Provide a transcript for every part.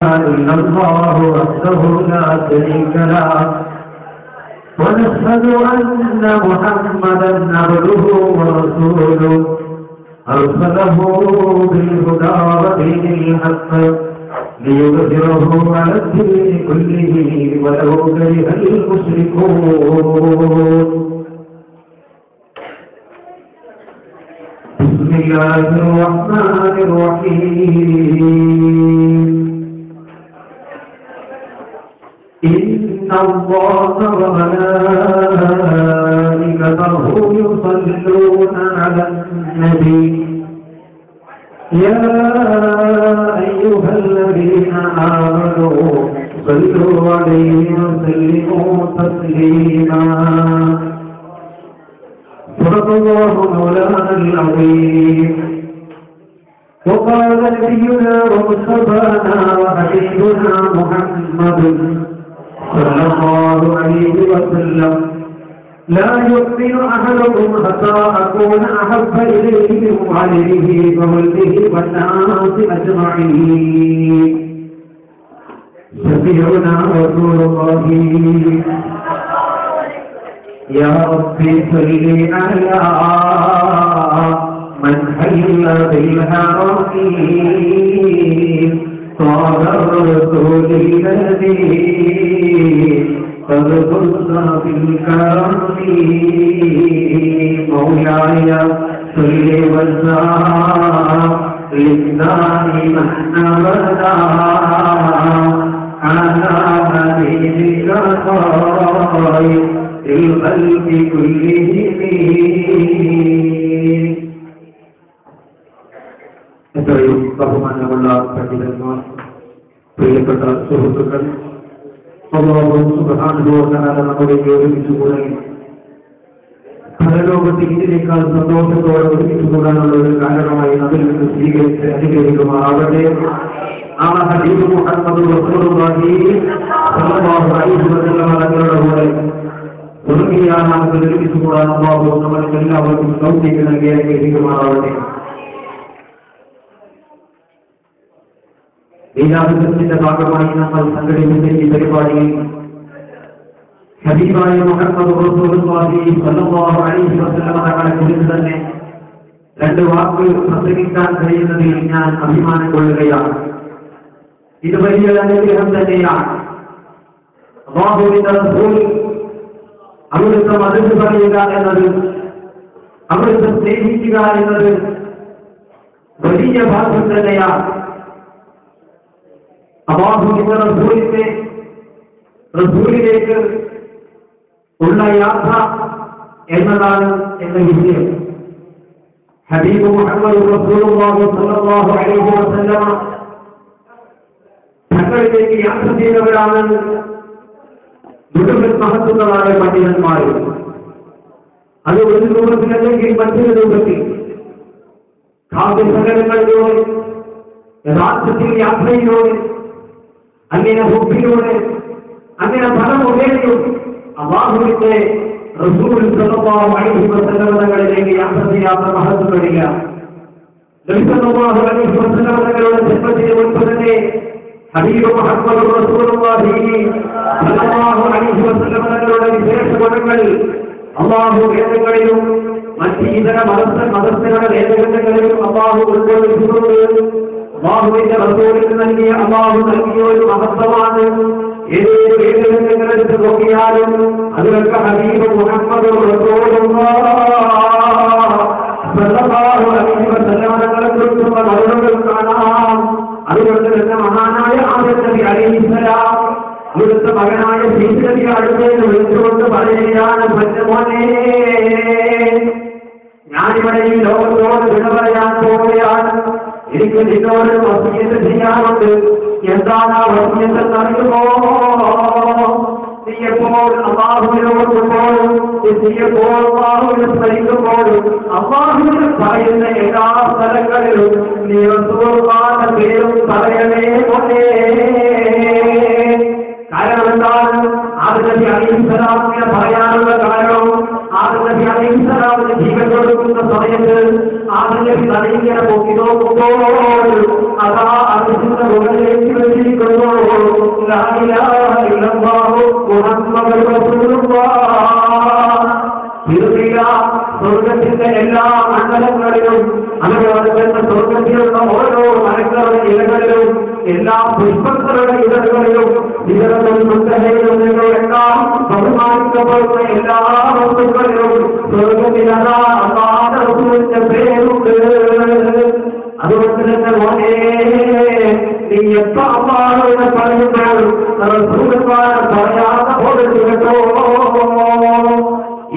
إلا الله وحده لا شريك له ونشهد أن محمدا عبده ورسوله أرسله بالهدى ودين الحق ليظهره على الدين كله ولو كره المشركون. بسم الله الرحمن الرحيم. إن الله وملائكته يصلون على النبي يا أيها الذين آمنوا صلوا عليه وسلموا تسليما. صدق الله مولانا العظيم. وقال نبينا ومصطفانا وحبيبنا محمد صلى الله عليه وسلم لا يؤمن أحدكم حتى أكون أحب إليه من والده وولده والناس أجمعين. شفيعنا رسول الله يا ربي صل على من حل بالحرم طه الرسول الذي قد خص بالكرم. مولاي صل وسلم دائما أبدا على حبيبك خير الخلق كلهم. എത്രയും ബഹുമാനമുള്ള പണ്ഡിതന്മാർ, പ്രിയപ്പെട്ട സുഹൃത്തുക്കൾ, അല്ലാഹു സുബ്ഹാനഹു വ തആല നമ്മുടെ ഒരുമിച്ചുകൂടെ പരലോകത്ത് ഇതിനേക്കാൾ സന്തോഷത്തോടെ ഒരുമിച്ചുകൂടാനുള്ള ഒരു കാരണമായി അതിൽ നിന്ന് സ്വീകരിച്ച് അനുഗ്രഹിക്കുമാറാവട്ടെ. ആ ഹബീബ് മുഹമ്മദ് റസൂലുള്ളാഹി സ്വല്ലല്ലാഹു അലൈഹി വസല്ലം തങ്ങളുടെ കൂടെ സ്വർഗ്ഗീയനാമത്തിൽ ഒരുമിച്ചുകൂടാൻ അല്ലാഹു നമ്മൾക്ക് എല്ലാവർക്കും തൗഫീഖ് നൽകി അനുഗ്രഹിക്കുമാറാവട്ടെ. ദീനാദിന്റെ ഭാഗമായി നമ്മൾ സംഘടിപ്പിച്ച ഈ പരിപാടിയിൽ ഹബീബായ മുഹമ്മദ് റസൂലുള്ളാഹി സ്വല്ലല്ലാഹു അലൈഹി വസല്ലം തങ്ങളെ കുറിച്ച് തന്നെ രണ്ട് വാക്ക് പ്രസംഗിക്കാൻ കഴിയുന്നതിൽ ഞാൻ അഭിമാനം കൊള്ളുകയാണ്. ഇത് വലിയ അനുഗ്രഹം തന്നെയാണ്. അല്ലാഹുവിന്റെ റസൂൽ അവിടുത്തെ മതം പറയുക എന്നത്, അവിടുത്തെ സ്നേഹിക്കുക എന്നത് വലിയ ഭാഗ്യം തന്നെയാണ്. അല്ലാഹുവിന്റെ റസൂലിലേക്ക് ഉള്ള യാത്ര എന്നതാണ് എന്ന വിഷയം. ഹബീബ് മുഹമ്മദ് റസൂലുള്ളാഹി സ്വല്ലല്ലാഹു അലൈഹി വസല്ലം തങ്ങളിലേക്ക് യാത്ര ചെയ്തവരാണ് മുഴുവൻ മഹത്തുക്കളായ പണ്ഡിതന്മാർ. അത് ഒരു രൂപത്തിലല്ലെങ്കിൽ മറ്റൊരു രൂപത്തിൽ കാവ്യസകലങ്ങളിലൂടെ, യഥാർത്ഥത്തിൽ യാത്രയിലൂടെ, അങ്ങനെ ഹുബിലൂടെ, അങ്ങനെ പല മുഖേനയും അല്ലാഹുവിന്റെ റസൂൽ സ്വല്ലല്ലാഹു അലൈഹി വസല്ലം തങ്ങളിലേക്ക് യാത്ര ചെയ്യാത്ത മഹത്തുക്കളില്ല. നബി സ്വല്ലല്ലാഹു അലൈഹി വസല്ലം തങ്ങളുടെ ജന്മത്തിന് മുൻപ് തന്നെ ഹബീബ് മുഹമ്മദ് റസൂലുള്ളാഹി സ്വല്ലല്ലാഹു അലൈഹി വസല്ലം തങ്ങളുടെ വിശേഷ ഗുണങ്ങൾ അല്ലാഹു വേദങ്ങളിലും മറ്റ് ഇതര മതസ്ഥരുടെ വേദഗ്രന്ഥങ്ങളിലും അല്ലാഹു ഉൾക്കൊള്ളിച്ചിട്ടുണ്ട്. അല്ലാഹുവിന്റെ റസൂലിന് നൽകിയ അല്ലാഹു നൽകിയ ഒരു മഹത്വമാണ്. ഏതൊരു വേദഗ്രന്ഥങ്ങളെടുത്ത് നോക്കിയാലും അതിലൊക്കെ ഹബീബ് മുഹമ്മദ് റസൂലുള്ളാഹി സ്വല്ലല്ലാഹു അലൈഹി വസല്ലം തങ്ങളെ കുറിച്ചുള്ള മറുപടികൾ കാണാം. അതുകൊണ്ട് തന്നെ മഹാനായ ആദം നബി അലൈഹിസ്സലാം അവിടുത്തെ മകനായ സീദ് നബി അടുത്തേക്ക് വിളിച്ചുകൊണ്ട് പറയുകയാണ്, പൊന്നുമോനെ, ഞാനിവിടെ ഈ ലോകത്തോട് വിട പറയാൻ പോവുകയാണ്. എനിക്ക് നിന്നോട് വസിയത്ത് ചെയ്യാറുണ്ട്. എന്താണ് ആ വസിയത്ത് അറിയുമോ? നീ എപ്പോൾ അല്ലാഹുവിനോടുമ്പോഴും എപ്പോൾ അല്ലാഹുവിനെ സ്മരിക്കുമ്പോഴും അല്ലാഹുവിനെ പറയുന്ന എല്ലാ സ്ഥലങ്ങളിലും നീ റസൂലുള്ളാഹിന്റെ പേരും പറയണേ പോലെ. കാരണം എന്താണ്? ആദം നബി അലൈഹിസ്സലാമിനെ പറയാനുള്ള കാരണം ആദം നബി അലൈഹിസ്സലാമിന് ജീവൻ കൊടുക്കുന്ന സമയത്ത് ആദം നബി തലയിങ്ങനെ പൊക്കി നോക്കുമ്പോൾ അതാ അതിന്റെ മുകളിലേക്ക് വെച്ചിരിക്കുന്നു ലോകത്തിന്റെ എല്ലാ മണ്ഡലങ്ങളിലും അതുപോലെ തന്നെ സ്വർഗത്തിലുള്ള ഓരോ മരങ്ങളുടെ ഇലകളിലും എല്ലാ പുഷ്പങ്ങളുടെ ഇലകളിലും എല്ലാം ബഹുമാനിക്കപ്പെടുന്ന എല്ലാ വസ്തുക്കളിലും സ്വർഗത്തിലതാ അള്ളാഹുവിന്റെ പേരുണ്ട്. അതുകൊണ്ട് തന്നെ മോനെ നീ എപ്പോ അള്ളാഹുവിനെ പറയുമ്പോൾ പറയാതെ പോകരുത് കേട്ടോ.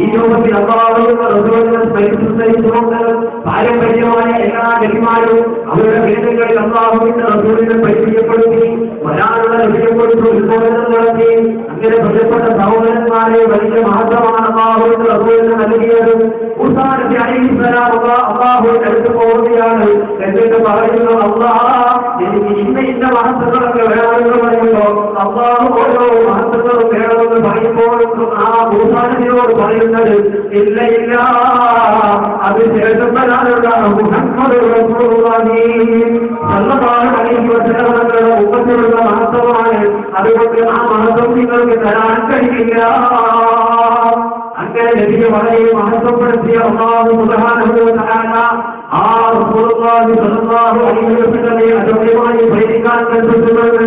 ഈ രൂപത്തിൽ അള്ളാഹുവിന്റെ റസൂലിനെ സ്മരിച്ചുകൊണ്ട് പാരമ്പര്യമായ എല്ലാ നബിമാരും അവരുടെ വേദങ്ങളിൽ അള്ളാഹുവിന്റെ റസൂലിനെ പരിചയപ്പെടുത്തി വരാനുള്ള ലഭ്യപ്പെടുത്തി ഉത്ബോധനം നടത്തി. അങ്ങനെ ബന്ധപ്പെട്ട സഹോദരന്മാരെ വലിയ മഹത്വമാണ് അള്ളാഹുവിന്റെ റസൂലിനെ നൽകിയത്. മൂസാ നബി അലൈഹിസ്സലാം അള്ളാഹുവിന്റെ അടുത്ത് പോവുകയാണ്. എന്നിട്ട് പറയുന്നു, എനിക്ക് ഇന്ന മഹത്വങ്ങളൊക്കെ വേണമെന്ന് പറയുമ്പോ അള്ളാഹു ഓരോ മഹത്വങ്ങളും വേണമെന്ന് പറയുമ്പോൾ ആ മൂസാ നബിയോട് പറയുന്നത് ഇല്ല ഇല്ല, അത് ശേഷപ്പെടാനുള്ള മുഹമ്മദ് റസൂലുള്ളാഹി സ്വല്ലല്ലാഹു അലൈഹി വസല്ലമയുടെ ഉമ്മത്തിലുള്ള മഹത്വമാണ്. അതുകൊണ്ട് ആ മഹത്വം നിങ്ങൾക്ക് തരാൻ കഴിയില്ല. അങ്ങനെ നബിയെ വളരെ മഹത്വപ്പെടുത്തിയ അല്ലാഹു സുബ്ഹാനഹു വ തആല ആ റസൂലുള്ളാഹി സ്വല്ലല്ലാഹു അലൈഹി വസല്ലമയെ അജയ്യമായി പ്രേരിക്കാൻ കൽപ്പിച്ചിട്ടുണ്ട്.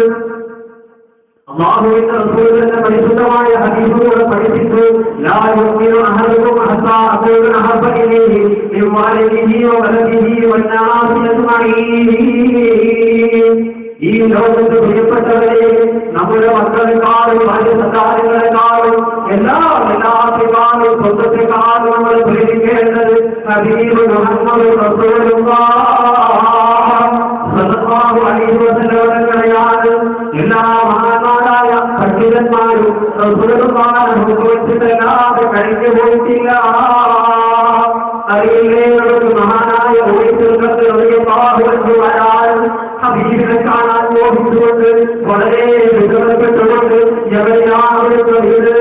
അല്ലാഹുവിന്റെ റസൂലിന്റെ പരിശുദ്ധമായ ഹദീസുകളെ പഠിപ്പിച്ചു. ലാ യുമിനു അഹദുകും ഹത്താ അകൂന അഹബ്ബ ഇലൈഹി മിൻ വാലിദിഹി വ വലദിഹി വന്നാസി അജ്മഈൻ. ഈ ലോകത്ത് പ്രിയപ്പെട്ടവരെ, നമ്മുടെ മക്കളെക്കാളും ഭാര്യ സന്താനങ്ങളെക്കാളും എല്ലാത്തെക്കാളും സ്വന്തത്തെക്കാളും നമ്മൾ പ്രേരിക്കേണ്ടത് ഹബീബ് മുഹമ്മദ് റസൂലുള്ളാഹി സ്വല്ലല്ലാഹു അലൈഹി വസല്ലമയാണ്. എല്ലാ മഹാന്മാരായ പണ്ഡിതന്മാരും റസൂലുള്ളാഹിനെ അനുഭവിച്ചിട്ടല്ലാതെ കഴിഞ്ഞു പോയിട്ടില്ല. അറിയില്ലേ, മഹാനായ ഹബീബിനെ കാണാൻ മോഹിച്ചുകൊണ്ട് വളരെ വികൃതപ്പെട്ടുകൊണ്ട് എവിടെയാണ് വീട്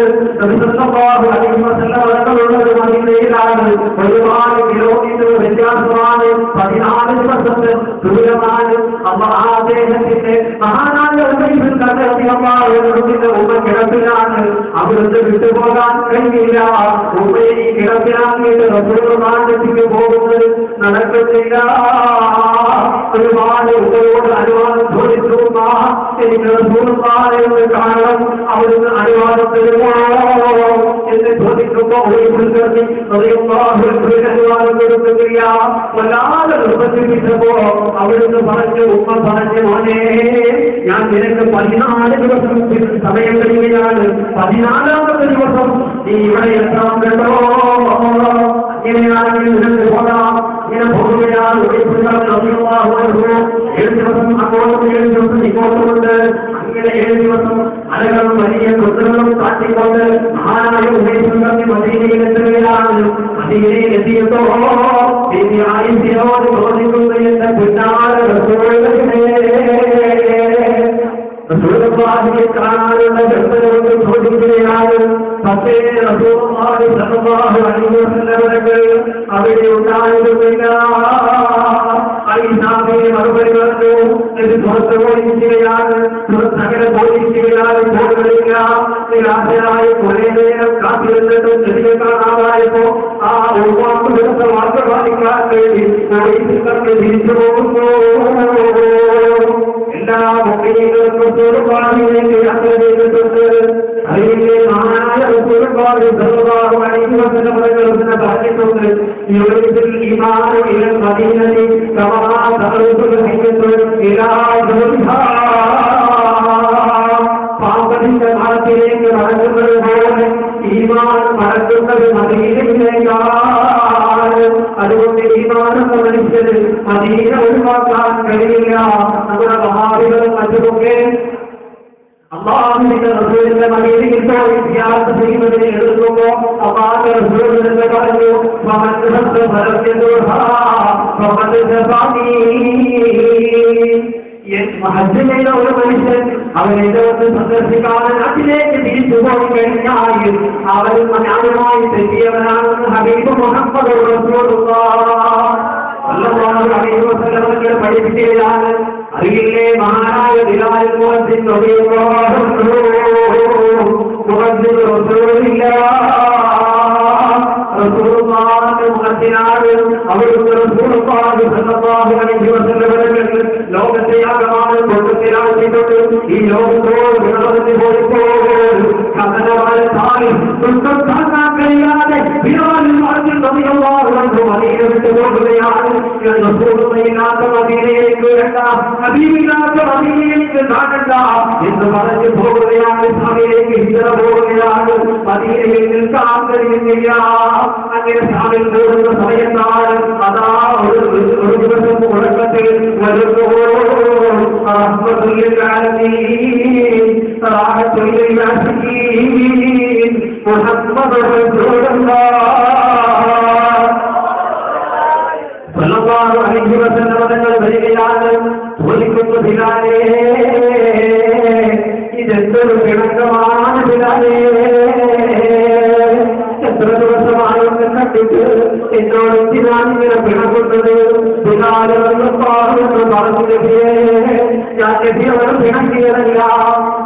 മദീനയിലാണ്. ഒരുപാട് കിലോമീറ്റർ വ്യത്യാസമാണ്, 14 ദിവസത്തെ ദൂരമാണ്. അദ്ദേഹത്തിന്റെ മഹാനായ ഉമ്മ കിടപ്പിലാണ്. അവിടുത്തെ വിട്ടുപോകാൻ കഴിയില്ല. ഉമ്മയെ ഈ കിടപ്പിലാക്കിയിട്ട് റസൂലുള്ളാഹിക്ക് പോകുന്നത് നടക്കുന്നില്ല. ഒരുപാട് ഉമ്മയോട് അനുവാദം ചോദിച്ചു, എനിക്ക് റസൂലുള്ളാഹിയെ കാണണം, അവിടുന്ന് അനുവാദം തരുമോ എന്ന് ചോദിക്കുമ്പോ അനുവാദം കൊടുക്കുന്നില്ല. വല്ലാതെ നിർബന്ധിപ്പിച്ചപ്പോ അവിടുന്ന് പറഞ്ഞു, ഉമ്മ പറഞ്ഞു, മോനെ ഞാൻ നിനക്ക് 14 ദിവസം സമയം കഴിയുകയാണ്, 14ാമത്തെ ദിവസം നീ ഇവിടെ എത്താൻ കേട്ടോ. ഇങ്ങനെയാണെങ്കിൽ നിനക്ക് പോകാം. ഇങ്ങനെ പോകുകയാണ്. 7 ദിവസം അങ്ങോട്ടും 7 ദിവസം ഇങ്ങോട്ടുമുണ്ട്. അങ്ങനെ 7 ദിവസം അലകളും വലിയ കുതിരകളും കാട്ടിക്കൊണ്ട് മഹാനായ ഉമേശ്വരന്റെ മദീനയിലെത്തുകയാണ്. മദീനയിലെത്തിയപ്പോ ആയിരത്തിനോട് ചോദിക്കുന്നു, എന്റെ പിന്നാലെ റസൂലുള്ളാഹിയെ കാണാനുള്ള ജനതയോട് ചോദിക്കുകയാണ്. പക്ഷേ റസൂലുള്ളാഹി സ്വല്ലല്ലാഹു അലൈഹി വസല്ലം അവിടെ ഉണ്ടായിരുന്നില്ല. ഐസാബിയെ മറുപടി പറഞ്ഞു, ഇത് പുറത്ത് പോയിരിക്കുകയാണ്, പുറത്തങ്ങനെ പോയിരിക്കുകയാണ്, പോകുന്നില്ല. നിരാശരായി കുറേ നേരം കാത്തിരുന്നിട്ടും ചെറിയ കാണാതായപ്പോ ആ ഒരുപാട് ദിവസം വാർത്തപാലിക്കാൻ വേണ്ടി തിരിച്ചു പോകുന്നു. എല്ലാ മുഖ്യങ്ങൾക്കും റസൂലുള്ളാഹിയിലേക്ക് യാത്ര ചെയ്തിട്ടുണ്ട്. അതിന്റെ മഹാനായ റസൂലുള്ളാഹി സ്വല്ലല്ലാഹു അലൈഹി വസല്ലം പറഞ്ഞിട്ടുണ്ട്, യുരിദുൽ ഈമാനു ഇലൽ മദീനതി കമാ തഖറുൽ ഹയ്യത്തു ഇലാ ദുൽഹാ. പാമ്പതിന്റെ മരത്തിലേക്ക് നടക്കുന്നത് പോലെ ഈമാൻ നടക്കുന്നത് മദീനയിലേക്കാണ്. അതുകൊണ്ട് ഈമാനെന്ന മനുഷ്യന് മദീന ഒഴിവാക്കാൻ കഴിയില്ല. നമ്മുടെ മഹാവികളും മറ്റുമൊക്കെ അല്ലാഹുവിന്റെ റസൂലിന്റെ മദീനയിൽ പോയി സിയാറത്ത് ചെയ്യുന്നതിന് എഴുതുമ്പോ അല്ലാഹുവിന്റെ റസൂൽ എന്ന് പറഞ്ഞു, ഹജ്ജ് ചെയ്ത ഒരു മനുഷ്യൻ അവരെ സന്ദർശിക്കാതെ നാട്ടിലേക്ക് തിരിച്ചു പോയി കഴിഞ്ഞാൽ അവൻ ന്യായമായി തെറ്റിയവനാണെന്ന് ഹബീബ് മുഹമ്മദ് റസൂലുള്ളാഹി പഠിപ്പിക്കുകയാണ്. അറിയില്ലേ, മഹാനായ ബിലാൽ മുഅദ്ദിൻ റളിയല്ലാഹു റസൂലുള്ളാഹിന്റെ മുഅദ്ദിനാണ്. പറഞ്ഞിട്ടുണ്ട്. ഈ ലോകത്തോട് വിളവെന്ന് പോയപ്പോൾ കഥനവാലത്താൽ താങ്ങാൻ കഴിയാതെ മദീന വിട്ടു പോകുകയാണ്. റസൂലുള്ളാഹിയില്ലാത്ത മദീനയിലേക്ക് വേണ്ട, ഹബീബില്ലാത്ത മദീനയിലേക്ക് കാണണ്ട എന്ന് പറഞ്ഞു പോകുകയാണ്. ഇസ്ലാമിലേക്ക് ഹിജ്റ പോവുകയാണ്. മദീനയിൽ നിൽക്കാൻ കഴിയുന്നില്ല. അങ്ങനെ ഇസ്ലാമിൽ പോകുന്ന സമയത്താണ് അതാ ഒരു ദിവസം ഉറക്കത്തിൽ മുഹമ്മദ് സല്ലല്ലാഹു അലൈഹി വസല്ലം തങ്ങൾ വരികയാണ്. ചോദിക്കുന്നു, ബിലാലേ, ഇതെന്തൊരു പിണക്കമാണ് ബിലാലേ, എത്ര ദിവസമായൊന്ന് കണ്ടിട്ട് എന്നോട് എന്തിനാണിങ്ങനെ പിണക്കുന്നത്? ബിലാല് റളിയല്ലാഹു അൻഹു പറഞ്ഞു, നബിയേ, ഞാൻ നബിയോട് പിണക്കിയതല്ല,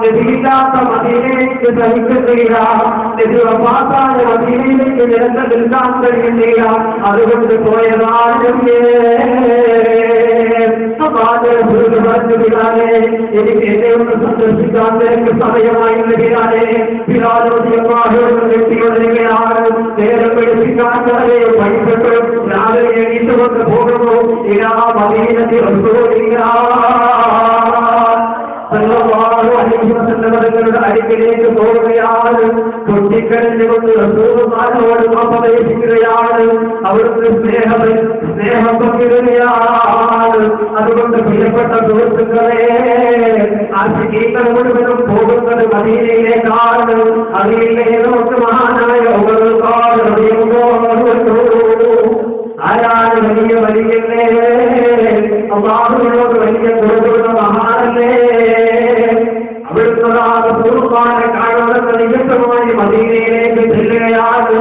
നബിയില്ലാത്ത മദീനയിലേക്ക് സഹിക്കുന്നില്ല, നബി വഫാത്തായ മദീനയിലേക്ക് നിരന്ന് നിൽക്കാൻ കഴിയുന്നില്ല, അതുകൊണ്ട് പോയതാണ് നബിയേ. എനിക്ക് എന്നെ ഒന്ന് സന്ദർശിക്കാൻ നിനക്ക് സമയമായില്ല ബിലാലേ. ബിലാൽ റളിയല്ലാഹു അൻഹു വ്യക്തികളെയാണ് നേരം പഠിപ്പിക്കാൻ വളരെ ഭയപ്പെട്ടു. രാവിലെ എണീറ്റുകൊണ്ട് പോകുന്നു. ഇലാ മദീനത്തിൽ സല്ലല്ലാഹു അലൈഹി വസല്ലം തങ്ങളുടെ അരികിലേക്ക് പോവുകയാണ്. പൊട്ടിക്കരഞ്ഞുകൊണ്ട് റസൂലുള്ളാഹിയോട് ഉപദേശിക്കുകയാണ്. അവിടുന്ന് സ്നേഹം പങ്കിടുകയാണ്. അതുകൊണ്ട് പ്രിയപ്പെട്ട സുഹൃത്തുക്കളെ, ആശിഖീങ്ങൾ മുഴുവനും പോകുന്നത് മദീനയിലേക്കാണ്. അതിലെ നമുക്ക് മഹാനായ ഉമർ ആരാണ്? വലിയ വലിയല്ലേ, അല്ലാഹുവിനോട് വലിയ കുറവുള്ള മഹാനല്ലേ. അവിടുത്തെ റസൂലുള്ളാഹിയെ കാണുന്നത് നിമിത്തമായി മദീനയിലേക്ക് ചെല്ലുകയാണ്.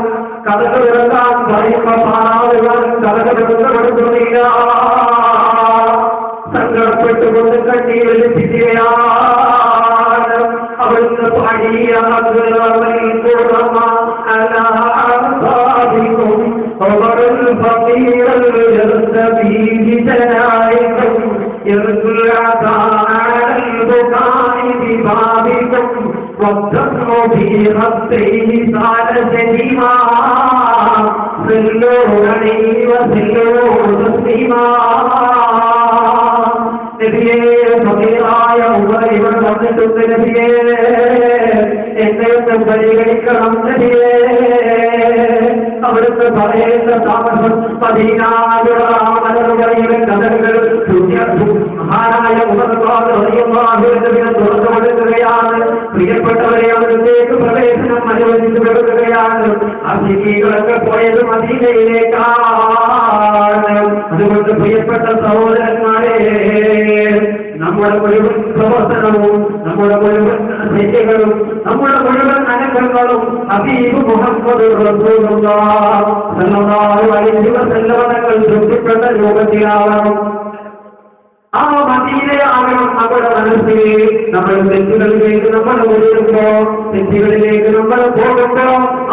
കഥകൾ ഇറക്കാൻ പറയുമ്പോൾ ആളുകൾ കഥകൾ ഇറക്കപ്പെടുന്നില്ല. സങ്കടപ്പെട്ടുകൊണ്ട് കണ്ണീർ ലഭിക്കുകയാണ്. അവിടുന്ന് പാടിയ خبر الفقير يرتبي بجنائكم يرجو العطاء على البكاء ببابكم والدمع في خطيه سال سليما صلوا عليه وسلوا تسليما. നബിയേ, ഫഖീറായ ഉമർ ഇവർ വന്നിട്ടുണ്ട് നബിയേ, എന്നെ പരിഗണിക്കണം നബിയേ. അവിടുത്തെ പറയേണ്ട താമസം പതിനായിരം കഥകൾ മഹാനായ ഉമർ തുറന്നു കൊടുക്കുകയാണ്. പ്രിയപ്പെട്ടവരെ അവിടത്തേക്ക് പ്രവേശനം അനുവദിച്ചു കൊടുക്കുകയാണ്. ആശിഖീകളൊക്കെ പോയത് മദീനയിലേക്കാണ്. അതുകൊണ്ട് പ്രിയപ്പെട്ട സഹോദരന്മാരെ, നമ്മുടെ മുഴുവൻ പ്രവർത്തനവും, നമ്മുടെ മുഴുവൻ ശൈലികളും, നമ്മുടെ മുഴുവൻ അനക്കങ്ങളും ഹബീബ് മുഹമ്മദ് റസൂലുള്ളാഹി സ്വല്ലല്ലാഹു അലൈഹി വസല്ലം തങ്ങൾ തൃപ്തിപ്പെട്ട രൂപത്തിലാവണം. ആ മദീനയാകണം നമ്മുടെ മനസ്സിൽ. നമ്മൾ തെറ്റുകളിലേക്ക് നമ്മൾ ഒഴുകുമ്പോ, തെറ്റുകളിലേക്ക് നമ്മൾ പോകുമ്പോ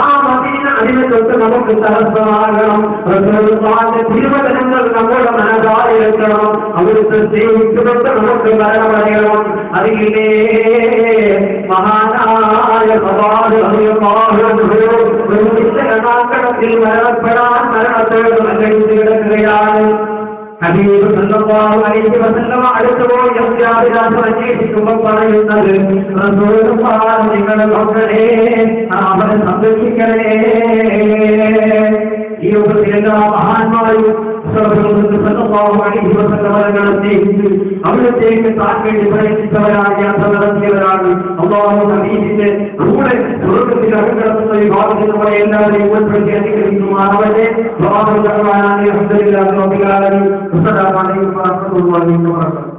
ആ മദീന അതിനെ തൊട്ട് നമുക്ക് തടസ്സമാകണം. റസൂലുള്ളാഹിന്റെ തിരുവചനങ്ങൾ നമ്മുടെ മനസ്സായിരിക്കണം. അവിടുത്തെ സ്നേഹിച്ചുകൊണ്ട് നമുക്ക് മരണമറിയണം. അതിലെ മഹാനായ കണക്കിൽ മരണപ്പെടാൻ മരണത്തോട് മല്ലടിച്ച് കിടക്കുകയാണ്. ഹബീബ് സല്ലല്ലാഹു അലൈഹി വസല്ലം അടുത്തുപോയി യാത്രാവിലാസം അന്വേഷിക്കുമ്പോൾ പറയുന്നത്, റസൂലുള്ളാഹി നിങ്ങളെ നോക്കണേ, അവരെ സംരക്ഷിക്കണേ. ഈ യോഗത്തിലെല്ലാ മഹാന്മാരും സല്ലല്ലാഹു അലൈഹി വസല്ലം സ്നേഹിച്ച് അവിടത്തേക്ക് താൻ വേണ്ടി പ്രയത്നിച്ചവരാണ്, യാത്ര നടത്തിയവരാണ്. അല്ലാഹു ഹബീബിന്റെ കൂടെ സ്വർഗ്ഗത്തിൽ അകപ്പെടുന്ന വിഭാഗത്തിൽ നമ്മളെ എല്ലാവരെയും ഉൾപ്പെടുത്തി അനുഗ്രഹിക്കുമാറാവട്ടെ. അൽഹംദുലില്ലാഹി റബ്ബിൽ ആലമീൻ. അസ്സലാമു അലൈക്കും വറഹ്മത്തുള്ളാഹി വബറകാതുഹു.